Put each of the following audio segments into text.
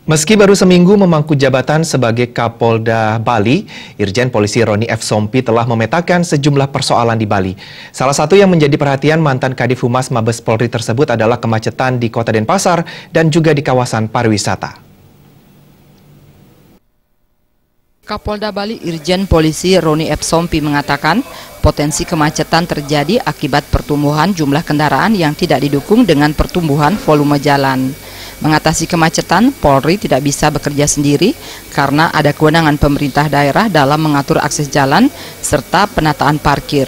Meski baru seminggu memangku jabatan sebagai Kapolda Bali, Irjen Polisi Roni F. Sompi telah memetakan sejumlah persoalan di Bali. Salah satu yang menjadi perhatian mantan Kadif Humas Mabes Polri tersebut adalah kemacetan di Kota Denpasar dan juga di kawasan pariwisata. Kapolda Bali Irjen Polisi Roni F. Sompi mengatakan potensi kemacetan terjadi akibat pertumbuhan jumlah kendaraan yang tidak didukung dengan pertumbuhan volume jalan. Mengatasi kemacetan, Polri tidak bisa bekerja sendiri karena ada kewenangan pemerintah daerah dalam mengatur akses jalan serta penataan parkir.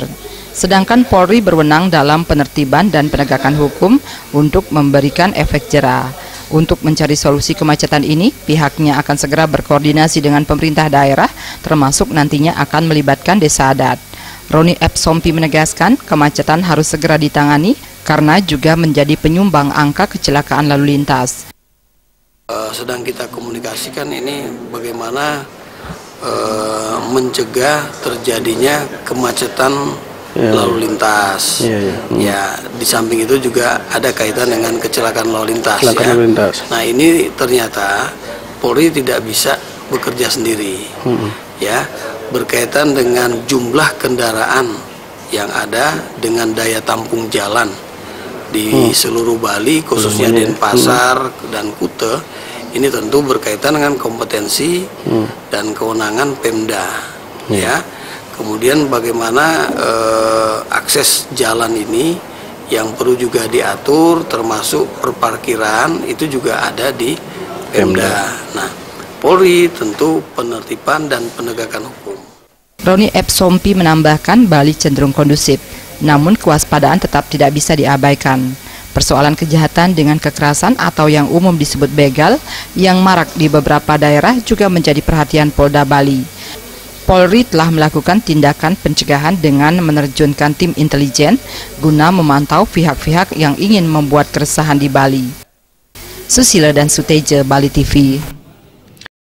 Sedangkan Polri berwenang dalam penertiban dan penegakan hukum untuk memberikan efek jera. Untuk mencari solusi kemacetan ini, pihaknya akan segera berkoordinasi dengan pemerintah daerah, termasuk nantinya akan melibatkan desa adat. Roni F. Sompi menegaskan kemacetan harus segera ditangani karena juga menjadi penyumbang angka kecelakaan lalu lintas. Sedang kita komunikasikan ini bagaimana mencegah terjadinya kemacetan lalu lintas. Ya, di samping itu juga ada kaitan dengan kecelakaan lalu lintas. Nah, ini ternyata Polri tidak bisa bekerja sendiri. Ya, berkaitan dengan jumlah kendaraan yang ada dengan daya tampung jalan di seluruh Bali, khususnya Denpasar dan Kuta. Ini tentu berkaitan dengan kompetensi dan kewenangan Pemda. Ya, kemudian bagaimana akses jalan ini yang perlu juga diatur, termasuk perparkiran itu juga ada di Pemda. Nah, Polri tentu penertiban dan penegakan hukum. Roni F. Sompi menambahkan Bali cenderung kondusif, namun kewaspadaan tetap tidak bisa diabaikan. Persoalan kejahatan dengan kekerasan atau yang umum disebut begal yang marak di beberapa daerah juga menjadi perhatian Polda Bali. Polri telah melakukan tindakan pencegahan dengan menerjunkan tim intelijen guna memantau pihak-pihak yang ingin membuat keresahan di Bali. Susila dan Suteja, Bali TV.